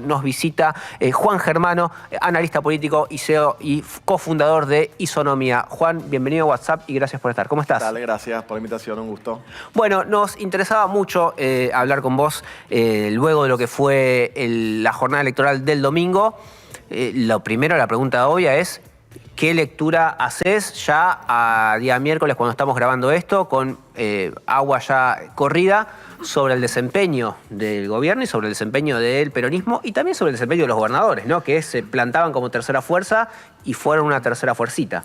nos visita Juan Germano, analista político y CEO y cofundador de Isonomía. Juan, bienvenido a WhatsApp y gracias por estar. ¿Cómo estás? Dale, gracias por la invitación, un gusto. Bueno, nos interesaba mucho hablar con vos luego de lo que fue la jornada electoral del domingo. Lo primero, la pregunta obvia es: ¿qué lectura haces ya a día miércoles, cuando estamos grabando esto, con agua ya corrida, sobre el desempeño del gobierno y sobre el desempeño del peronismo y también sobre el desempeño de los gobernadores, ¿no? Que se plantaban como tercera fuerza y fueron una tercera fuercita?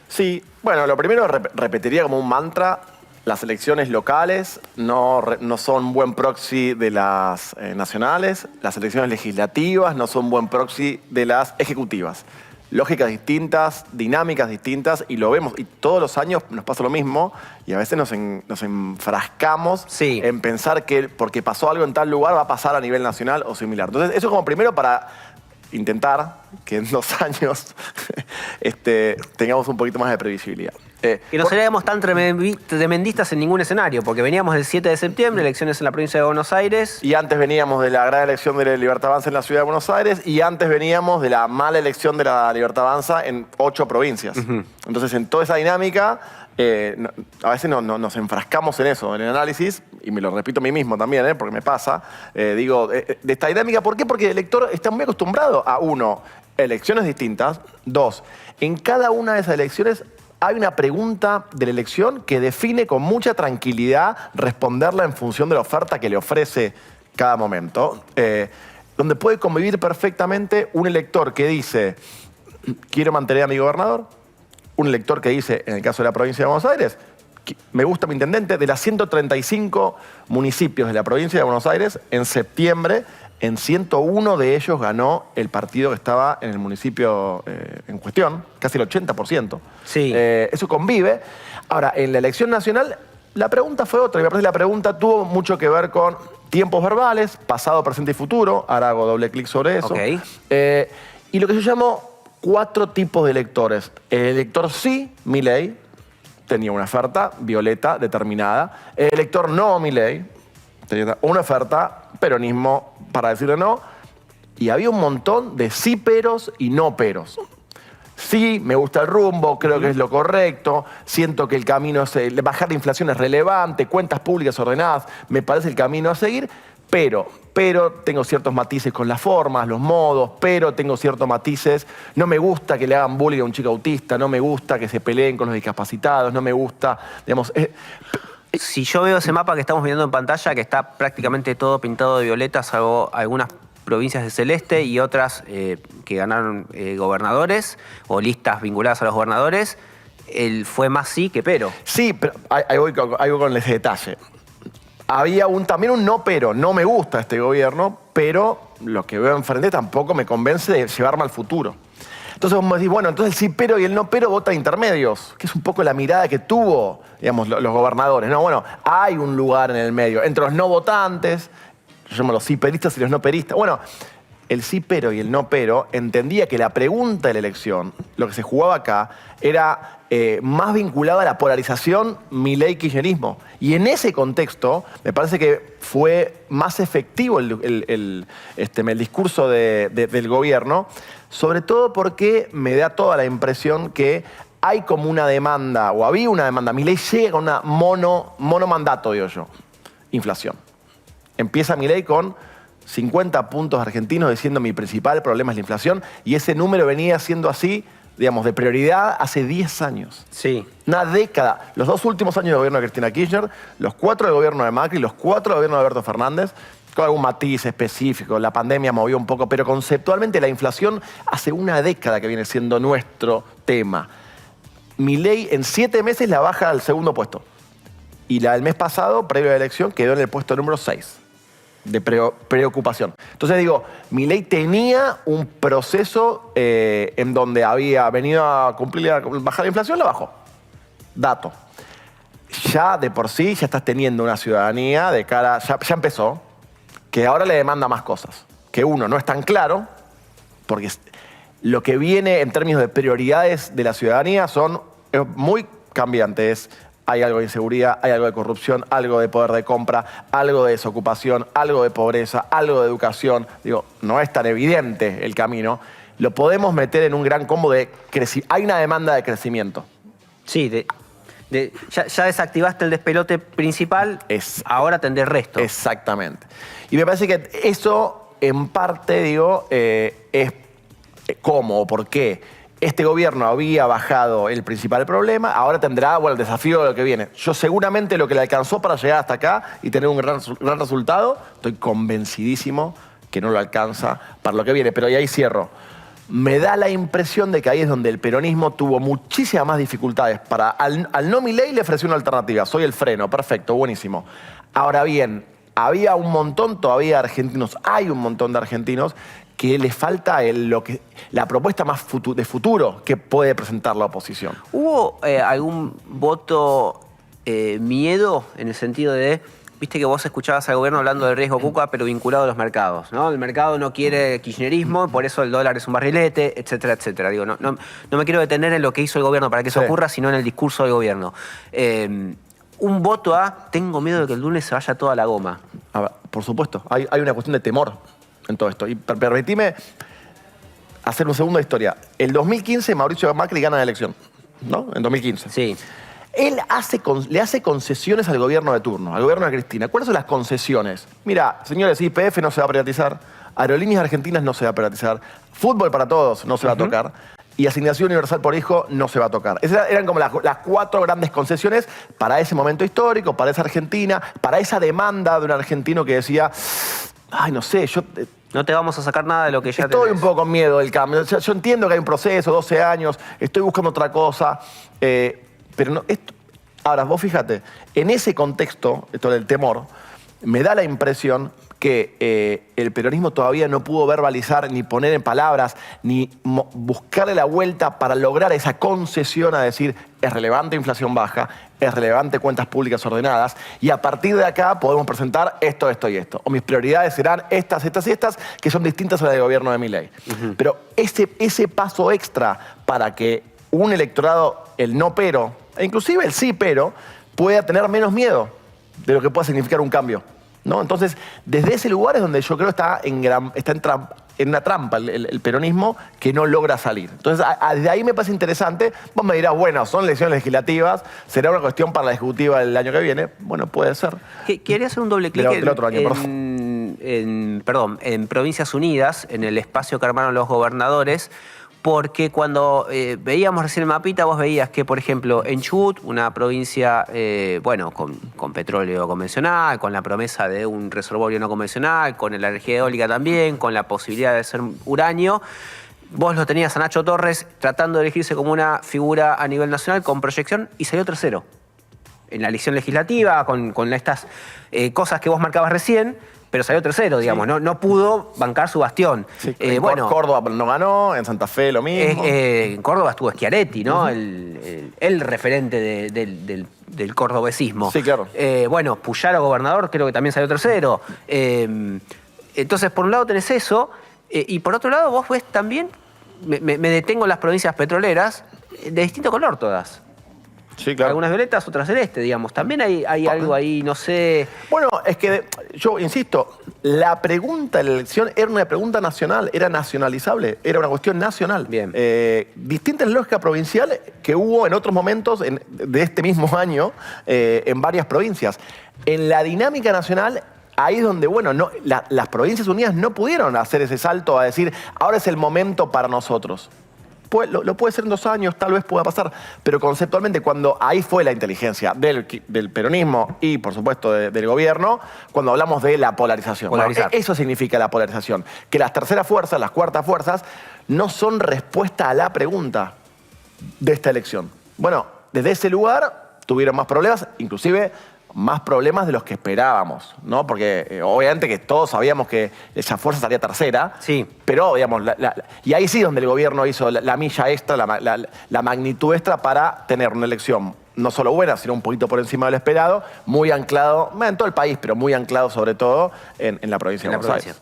Sí, bueno, lo primero repetiría como un mantra: las elecciones locales no son buen proxy de las nacionales, las elecciones legislativas no son buen proxy de las ejecutivas. Lógicas distintas, dinámicas distintas, y lo vemos, y todos los años nos pasa lo mismo, y a veces nos enfrascamos en pensar que porque pasó algo en tal lugar va a pasar a nivel nacional o similar. Entonces, eso como primero para intentar que en 2 años tengamos un poquito más de previsibilidad. Que no seríamos tan tremendistas en ningún escenario, porque veníamos del 7 de septiembre, elecciones en la provincia de Buenos Aires. Y antes veníamos de la gran elección de la Libertad Avanza en la ciudad de Buenos Aires, y antes veníamos de la mala elección de la Libertad Avanza en 8 provincias. Entonces, en toda esa dinámica, a veces nos enfrascamos en eso, en el análisis, y me lo repito a mí mismo también, porque me pasa, digo, de esta dinámica. ¿Por qué? Porque el elector está muy acostumbrado a, 1, elecciones distintas; 2, en cada una de esas elecciones hay una pregunta de la elección que define con mucha tranquilidad responderla en función de la oferta que le ofrece cada momento, donde puede convivir perfectamente un elector que dice: quiero mantener a mi gobernador; un elector que dice, en el caso de la provincia de Buenos Aires, me gusta mi intendente. De las 135 municipios de la provincia de Buenos Aires, en septiembre, en 101 de ellos ganó el partido que estaba en el municipio en cuestión, casi el 80%. Sí. Eso convive. Ahora, en la elección nacional, la pregunta fue otra. Y me parece que la pregunta tuvo mucho que ver con tiempos verbales, pasado, presente y futuro. Ahora hago doble clic sobre eso. Okay. Y lo que yo llamo 4 tipos de electores. El elector sí, Milei, tenía una oferta violeta determinada. El elector no, Milei, tenía una oferta peronismo para decirle no. Y había un montón de sí peros y no peros. Sí, me gusta el rumbo, creo que es lo correcto, siento que el camino es bajar la inflación es relevante, cuentas públicas ordenadas, me parece el camino a seguir, pero tengo ciertos matices con las formas, los modos, pero tengo ciertos matices. No me gusta que le hagan bullying a un chico autista, no me gusta que se peleen con los discapacitados, no me gusta, digamos... Si yo veo ese mapa que estamos viendo en pantalla, que está prácticamente todo pintado de violeta, salvo algunas provincias de celeste y otras que ganaron gobernadores o listas vinculadas a los gobernadores, fue más sí que pero. Sí, pero ahí voy con ese detalle. Había también un no pero. No me gusta este gobierno, pero lo que veo enfrente tampoco me convence de llevarme al futuro. Entonces vos me decís, bueno, entonces el sí pero y el no pero vota intermedios, que es un poco la mirada que tuvo, digamos, los gobernadores. No, bueno, hay un lugar en el medio, entre los no votantes, yo llamo los sí peristas y los no peristas. Bueno, el sí pero y el no pero entendía que la pregunta de la elección, lo que se jugaba acá, era más vinculado a la polarización Milei-Kirchnerismo. Y en ese contexto, me parece que fue más efectivo el discurso del gobierno, sobre todo porque me da toda la impresión que hay como una demanda, o había una demanda. Milei llega con una monomandato, digo yo, inflación. Empieza Milei con 50 puntos argentinos diciendo mi principal problema es la inflación, y ese número venía siendo así, digamos, de prioridad hace 10 años. Sí. Una década. Los 2 últimos años de gobierno de Cristina Kirchner, los 4 del gobierno de Macri, los 4 del gobierno de Alberto Fernández, con algún matiz específico, la pandemia movió un poco, pero conceptualmente la inflación hace una década que viene siendo nuestro tema. Milei en 7 meses la baja al 2.º puesto. Y la del mes pasado, previo a la elección, quedó en el puesto número 6 de preocupación. Entonces digo, Milei tenía un proceso en donde había venido a cumplir bajar la inflación, la bajó. Dato. Ya de por sí ya estás teniendo una ciudadanía de cara, ya empezó, que ahora le demanda más cosas. Que uno, no es tan claro, porque lo que viene en términos de prioridades de la ciudadanía son muy cambiantes. hay algo de inseguridad, hay algo de corrupción, algo de poder de compra, algo de desocupación, algo de pobreza, algo de educación. Digo, no es tan evidente el camino. Lo podemos meter en un gran combo de crecimiento. Hay una demanda de crecimiento. Sí, ya desactivaste el despelote principal, ahora tendré el resto. Exactamente. Y me parece que eso, en parte, digo, es cómo o por qué este gobierno había bajado el principal problema, ahora tendrá el desafío de lo que viene. Yo seguramente lo que le alcanzó para llegar hasta acá y tener un gran resultado, estoy convencidísimo que no lo alcanza para lo que viene. Pero y ahí cierro. Me da la impresión de que ahí es donde el peronismo tuvo muchísimas más dificultades. Al no Milei le ofreció una alternativa. Soy el freno, perfecto, buenísimo. Ahora bien, había un montón todavía de argentinos, hay un montón de argentinos que les falta la propuesta más de futuro que puede presentar la oposición. ¿Hubo algún voto miedo en el sentido de, viste que vos escuchabas al gobierno hablando del riesgo Cuca, pero vinculado a los mercados, ¿no? El mercado no quiere kirchnerismo, por eso el dólar es un barrilete, etcétera, etcétera. Digo, no me quiero detener en lo que hizo el gobierno para que eso ocurra, sino en el discurso del gobierno. Un voto a, tengo miedo de que el lunes se vaya toda la goma. A ver, por supuesto, hay una cuestión de temor en todo esto. Y permitime hacer un segundo de historia. El 2015 Mauricio Macri gana la elección, ¿no? En 2015. Sí. Él le hace concesiones al gobierno de turno, al gobierno de Cristina. ¿Cuáles son las concesiones? Mira, señores, YPF no se va a privatizar, Aerolíneas Argentinas no se va a privatizar, fútbol para todos no se va a tocar, y asignación universal por hijo no se va a tocar. Esas eran como las 4 grandes concesiones para ese momento histórico, para esa Argentina, para esa demanda de un argentino que decía, ay, no sé, no te vamos a sacar nada de lo que ya estoy tenés. un poco con miedo del cambio. O sea, yo entiendo que hay un proceso, 12 años, estoy buscando otra cosa, pero no, ahora, vos fíjate, en ese contexto, esto del temor, me da la impresión que el peronismo todavía no pudo verbalizar, ni poner en palabras, ni buscarle la vuelta para lograr esa concesión a decir, es relevante inflación baja, es relevante cuentas públicas ordenadas, y a partir de acá podemos presentar esto, esto y esto. O mis prioridades serán estas, estas y estas, que son distintas a las del gobierno de Milei. Pero ese paso extra para que un electorado, el no pero, e inclusive el sí pero, pueda tener menos miedo de lo que pueda significar un cambio, ¿no? Entonces, desde ese lugar es donde yo creo está en una trampa el peronismo que no logra salir. Entonces, desde ahí me parece interesante. Vos me dirás, bueno, son elecciones legislativas, será una cuestión para la ejecutiva del año que viene. Bueno, puede ser. Quería hacer un doble clic del otro año, en Provincias Unidas, en el espacio que armaron los gobernadores, porque cuando veíamos recién el mapita, vos veías que, por ejemplo, en Chubut, una provincia, con petróleo convencional, con la promesa de un reservorio no convencional, con la energía eólica también, con la posibilidad de hacer uranio, vos lo tenías a Nacho Torres tratando de elegirse como una figura a nivel nacional con proyección y salió tercero. En la elección legislativa, con estas cosas que vos marcabas recién, pero salió tercero, digamos, sí. No pudo bancar su bastión. Sí, Córdoba no ganó, en Santa Fe lo mismo. En Córdoba estuvo Schiaretti, ¿no? El referente del cordobesismo. Sí, claro. Puyaro, gobernador, creo que también salió tercero. Entonces, por un lado tenés eso, y por otro lado vos ves también, me detengo en las provincias petroleras, de distinto color todas. Sí, claro. Algunas violetas, otras celeste, digamos. También hay algo ahí, no sé... Bueno, es que yo insisto, la pregunta de la elección era una pregunta nacional, era nacionalizable, era una cuestión nacional. Bien. Distinta en lógica provincial que hubo en otros momentos de este mismo año en varias provincias. En la dinámica nacional, ahí es donde, las Provincias Unidas no pudieron hacer ese salto a decir, ahora es el momento para nosotros. Lo puede ser en 2 años, tal vez pueda pasar, pero conceptualmente cuando ahí fue la inteligencia del peronismo y, por supuesto, del gobierno, cuando hablamos de la polarización. Eso significa la polarización, que las terceras fuerzas, las cuartas fuerzas, no son respuesta a la pregunta de esta elección. Bueno, desde ese lugar tuvieron más problemas, inclusive más problemas de los que esperábamos, ¿no? Porque obviamente que todos sabíamos que esa fuerza salía tercera, sí. Pero, digamos, y ahí sí donde el gobierno hizo la milla extra, la magnitud extra para tener una elección no solo buena, sino un poquito por encima de lo esperado, muy anclado, en todo el país, pero muy anclado sobre todo en la provincia de Buenos Aires.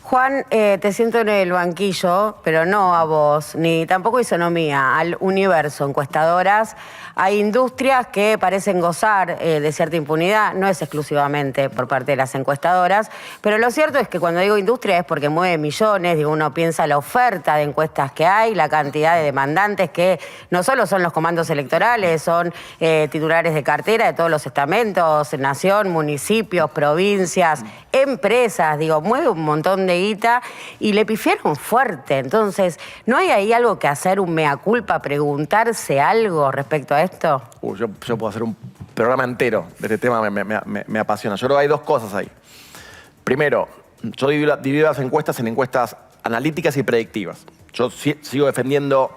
Juan, te siento en el banquillo, pero no a vos, ni tampoco Isonomía, al universo, encuestadoras. Hay industrias que parecen gozar de cierta impunidad, no es exclusivamente por parte de las encuestadoras, pero lo cierto es que cuando digo industria es porque mueve millones, digo, uno piensa la oferta de encuestas que hay, la cantidad de demandantes que no solo son los comandos electorales, son titulares de cartera de todos los estamentos, nación, municipios, provincias, empresas, digo, mueve un montón de guita y le pifiaron fuerte. Entonces, ¿no hay ahí algo que hacer, un mea culpa, preguntarse algo respecto a esto? Yo puedo hacer un programa entero de este tema, me apasiona. Yo creo que hay dos cosas ahí. Primero, yo divido las encuestas en encuestas analíticas y predictivas. Yo sigo defendiendo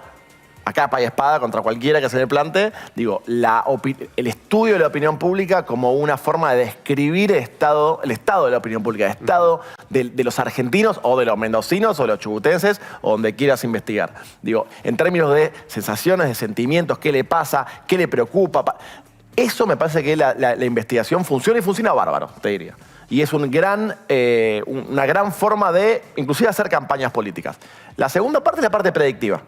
a capa y espada contra cualquiera que se le plante, digo, el estudio de la opinión pública como una forma de describir el estado de la opinión pública, el estado de los argentinos o de los mendocinos o de los chubutenses o donde quieras investigar. Digo, en términos de sensaciones, de sentimientos, qué le pasa, qué le preocupa. Eso me parece que la investigación funciona y funciona bárbaro, te diría. Y es una gran forma de, inclusive, hacer campañas políticas. La segunda parte es la parte predictiva.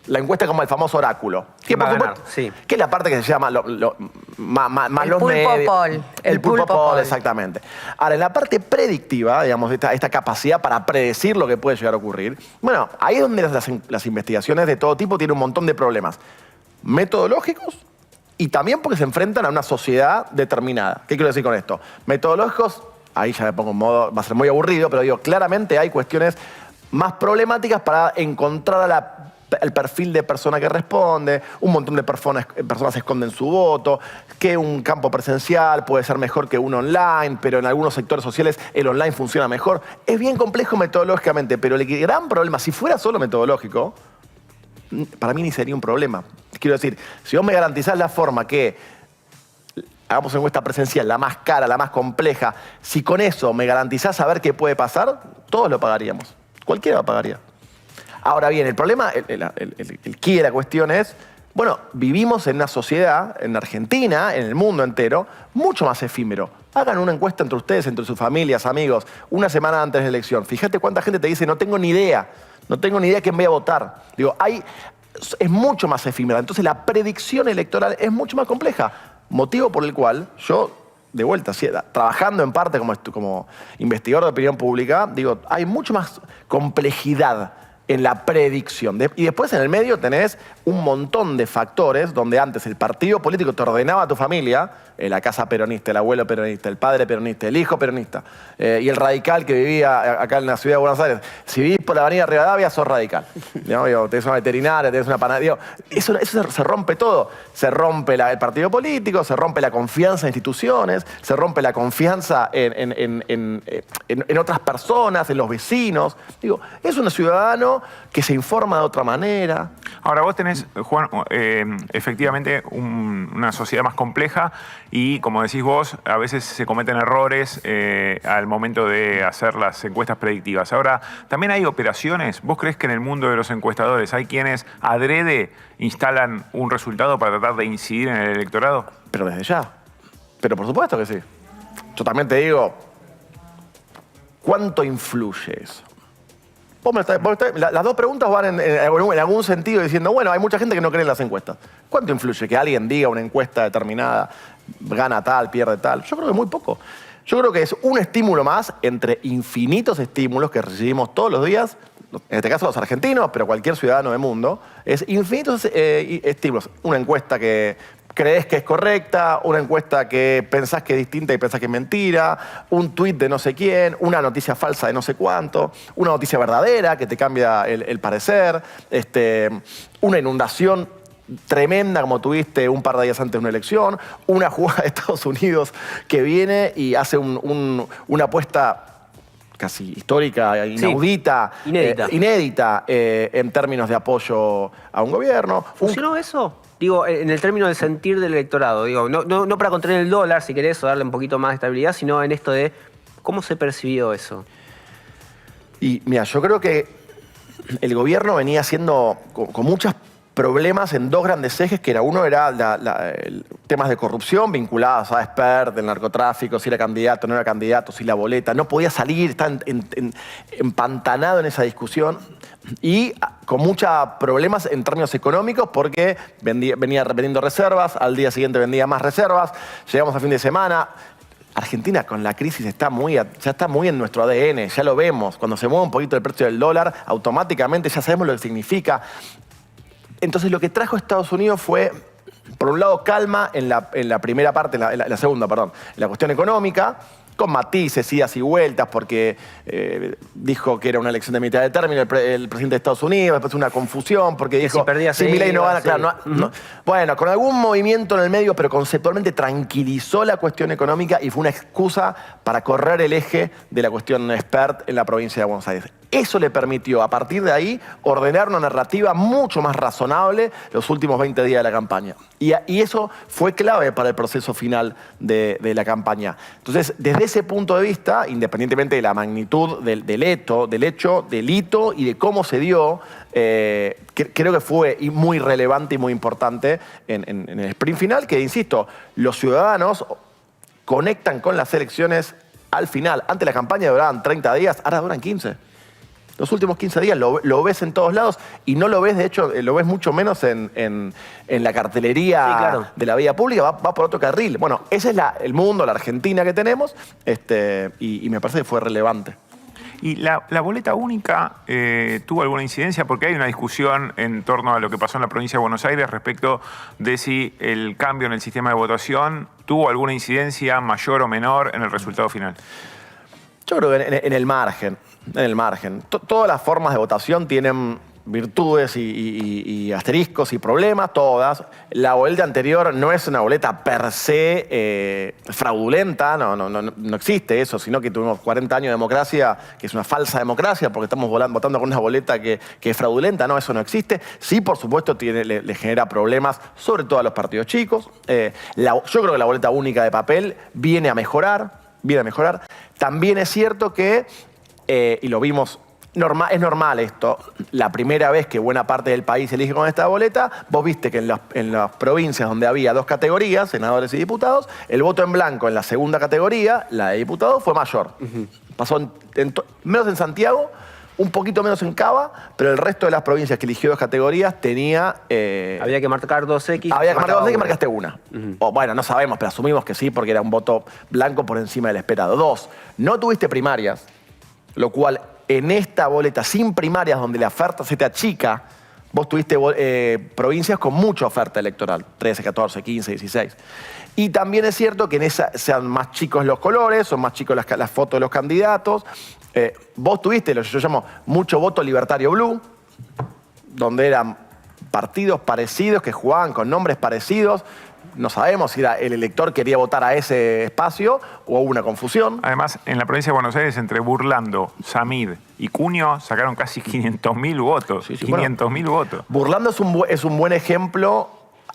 La encuesta como el famoso oráculo. Que por supuesto, sí, que es la parte que se llama más los medios. El pulpo poll, exactamente. Ahora, en la parte predictiva, digamos, esta capacidad para predecir lo que puede llegar a ocurrir, bueno, ahí es donde las investigaciones de todo tipo tienen un montón de problemas metodológicos y también porque se enfrentan a una sociedad determinada. ¿Qué quiero decir con esto? Metodológicos, ahí ya me pongo en modo, va a ser muy aburrido, pero digo, claramente hay cuestiones más problemáticas para encontrar el perfil de persona que responde, un montón de personas esconden su voto, que un campo presencial puede ser mejor que uno online, pero en algunos sectores sociales el online funciona mejor. Es bien complejo metodológicamente, pero el gran problema, si fuera solo metodológico, para mí ni sería un problema. Quiero decir, si vos me garantizás la forma que hagamos una encuesta presencial, la más cara, la más compleja, si con eso me garantizás saber qué puede pasar, todos lo pagaríamos. Cualquiera lo pagaría. Ahora bien, el problema, el quid de la cuestión es, bueno, vivimos en una sociedad, en Argentina, en el mundo entero, mucho más efímero. Hagan una encuesta entre ustedes, entre sus familias, amigos, una semana antes de la elección. Fíjate cuánta gente te dice, no tengo ni idea quién voy a votar. Digo, es mucho más efímera. Entonces la predicción electoral es mucho más compleja. Motivo por el cual yo, de vuelta, trabajando en parte como investigador de opinión pública, digo, hay mucho más complejidad en la predicción. Y después en el medio tenés un montón de factores donde antes el partido político te ordenaba a tu familia, la casa peronista, el abuelo peronista, el padre peronista, el hijo peronista, y el radical que vivía acá en la ciudad de Buenos Aires. Si vivís por la avenida Rivadavia, sos radical. ¿No? Tenés una veterinaria, tenés una panadería. Eso se rompe todo. Se rompe el partido político, se rompe la confianza en instituciones, se rompe la confianza en otras personas, en los vecinos. Digo, es un ciudadano que se informa de otra manera. Ahora, vos tenés, Juan, efectivamente una sociedad más compleja y, como decís vos, a veces se cometen errores al momento de hacer las encuestas predictivas. Ahora, también hay operaciones. ¿Vos creés que en el mundo de los encuestadores hay quienes adrede instalan un resultado para tratar de incidir en el electorado? Pero desde ya. Pero por supuesto que sí. Yo también te digo, ¿cuánto influye eso? Las dos preguntas van en algún sentido diciendo, bueno, hay mucha gente que no cree en las encuestas. ¿Cuánto influye que alguien diga una encuesta determinada, gana tal, pierde tal? Yo creo que muy poco. Yo creo que es un estímulo más entre infinitos estímulos que recibimos todos los días, en este caso los argentinos, pero cualquier ciudadano del mundo, es infinitos estímulos. Una encuesta que crees que es correcta, una encuesta que pensás que es distinta y pensás que es mentira, un tuit de no sé quién, una noticia falsa de no sé cuánto, una noticia verdadera que te cambia el parecer, una inundación tremenda como tuviste un par de días antes de una elección, una jugada de Estados Unidos que viene y hace una apuesta casi histórica, inaudita, sí, inédita en términos de apoyo a un gobierno. ¿Funcionó eso? Digo, en el término del sentir del electorado, digo, no para contener el dólar, si querés, o darle un poquito más de estabilidad, sino en esto de cómo se percibió eso. Y mira, yo creo que el gobierno venía haciendo con muchas problemas en dos grandes ejes, que uno era temas de corrupción vinculados a Espert, del narcotráfico, si era candidato, no era candidato, si la boleta, no podía salir, estaba empantanado en esa discusión y con muchos problemas en términos económicos porque venía vendiendo reservas, al día siguiente vendía más reservas, llegamos a fin de semana. Argentina con la crisis ya está muy en nuestro ADN, ya lo vemos. Cuando se mueve un poquito el precio del dólar, automáticamente ya sabemos lo que significa. Entonces lo que trajo Estados Unidos fue, por un lado, calma en la primera parte, en la segunda, perdón, en la cuestión económica, con matices, idas y vueltas, porque dijo que era una elección de mitad de término el presidente de Estados Unidos, después una confusión, porque dijo, si perdía Milei no gana, sí. claro, bueno, con algún movimiento en el medio, pero conceptualmente tranquilizó la cuestión económica y fue una excusa para correr el eje de la cuestión Espert en la provincia de Buenos Aires. Eso le permitió, a partir de ahí, ordenar una narrativa mucho más razonable los últimos 20 días de la campaña. Y eso fue clave para el proceso final de la campaña. Entonces, desde ese punto de vista, independientemente de la magnitud del hecho, del hito y de cómo se dio, creo que fue muy relevante y muy importante en el sprint final, que, insisto, los ciudadanos conectan con las elecciones al final. Antes la campaña duraban 30 días, ahora duran 15. Los últimos 15 días lo ves en todos lados y no lo ves, de hecho, lo ves mucho menos en la cartelería Sí, claro. de la vía pública, va por otro carril. Bueno, ese es el mundo, la Argentina que tenemos, y me parece que fue relevante. ¿Y la boleta única tuvo alguna incidencia? Porque hay una discusión en torno a lo que pasó en la provincia de Buenos Aires respecto de si el cambio en el sistema de votación tuvo alguna incidencia mayor o menor en el resultado final. Yo creo que en el margen. Todas las formas de votación tienen virtudes y asteriscos y problemas, todas. La boleta anterior no es una boleta per se fraudulenta, no existe eso, sino que tuvimos 40 años de democracia, que es una falsa democracia, porque estamos votando con una boleta que es fraudulenta. No, eso no existe. Sí, por supuesto, le genera problemas, sobre todo a los partidos chicos. Yo creo que la boleta única de papel viene a mejorar. También es cierto que, y lo vimos, es normal esto, la primera vez que buena parte del país elige con esta boleta, vos viste que en las provincias donde había dos categorías, senadores y diputados, el voto en blanco en la segunda categoría, la de diputados, fue mayor. Pasó menos en Santiago, un poquito menos en Cava, pero el resto de las provincias que eligió dos categorías tenía... había que marcar 2X. Había que marcar 2X y marcaste una. O bueno, no sabemos, pero asumimos que sí, porque era un voto blanco por encima del esperado. 2, no tuviste primarias, lo cual en esta boleta sin primarias, donde la oferta se te achica, vos tuviste provincias con mucha oferta electoral, 13, 14, 15, 16. Y también es cierto que en esa sean más chicos los colores, son más chicos las fotos de los candidatos. Vos tuviste lo que yo llamo mucho voto libertario blue, donde eran partidos parecidos que jugaban con nombres parecidos. No sabemos si el elector quería votar a ese espacio o hubo una confusión. Además, en la provincia de Buenos Aires, entre Burlando, Samid y Cunio, sacaron casi 500.000 votos. Sí, 500.000 votos. Burlando es un buen ejemplo.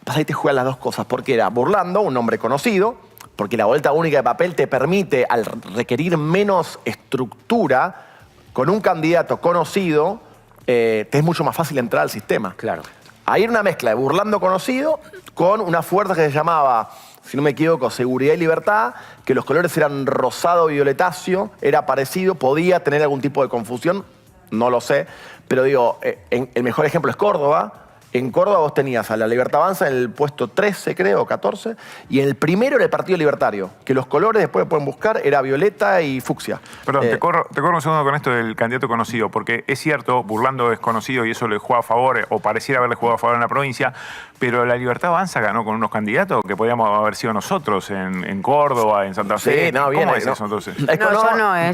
Ahí te juegan las dos cosas, porque era Burlando, un nombre conocido, porque la boleta única de papel te permite, al requerir menos estructura, con un candidato conocido, te es mucho más fácil entrar al sistema. Claro. Ahí era una mezcla de Burlando conocido con una fuerza que se llamaba, si no me equivoco, Seguridad y Libertad, que los colores eran rosado y violetáceo, era parecido, podía tener algún tipo de confusión, no lo sé, pero digo, el mejor ejemplo es Córdoba. En Córdoba vos tenías a la Libertad Avanza en el puesto 13, creo, 14, y en el primero era el Partido Libertario, que los colores, después pueden buscar, era violeta y fucsia. Perdón, te corro un segundo con esto del candidato conocido, porque es cierto, Burlando es conocido y eso le juega a favor, o pareciera haberle jugado a favor en la provincia, pero la Libertad Avanza ganó con unos candidatos que podíamos haber sido nosotros en Córdoba, en Santa Fe. Sí, no, bien, ¿Cómo es no. eso entonces?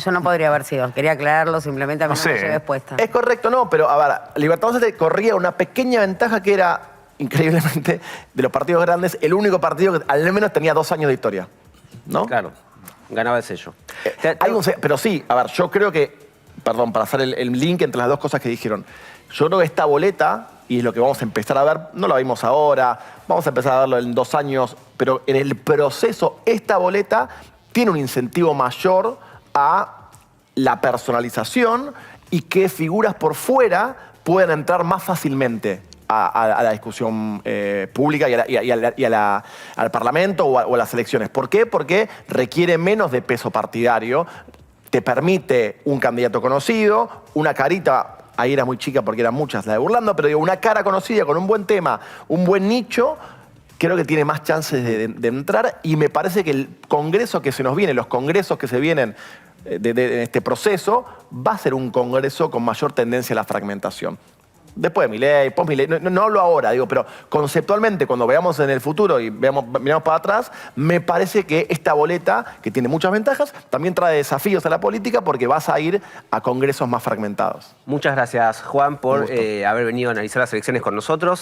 Yo no podría haber sido. Quería aclararlo, simplemente a mí no me llevé expuesta. Es correcto, no, pero a ver, Libertad Avanza te corría una pequeña ventaja que era, increíblemente, de los partidos grandes, el único partido que al menos tenía 2 años de historia, ¿no? Claro, ganaba el sello. Pero sí, a ver, yo creo que, perdón, para hacer el link entre las dos cosas que dijeron, yo creo que esta boleta, y es lo que vamos a empezar a ver, no la vimos ahora, vamos a empezar a verlo en 2 años, pero en el proceso, esta boleta tiene un incentivo mayor a la personalización y que figuras por fuera puedan entrar más fácilmente a la discusión pública al Parlamento o a las elecciones. ¿Por qué? Porque requiere menos de peso partidario, te permite un candidato conocido, una carita, ahí era muy chica porque eran muchas la de Burlando, pero digo, una cara conocida con un buen tema, un buen nicho, creo que tiene más chances de entrar, y me parece que el congreso que se nos viene, los congresos que se vienen de este proceso, va a ser un congreso con mayor tendencia a la fragmentación. Después de Milei, post-Milei, no hablo ahora, digo, pero conceptualmente cuando veamos en el futuro y miramos para atrás, me parece que esta boleta, que tiene muchas ventajas, también trae desafíos a la política porque vas a ir a congresos más fragmentados. Muchas gracias, Juan, por haber venido a analizar las elecciones con nosotros.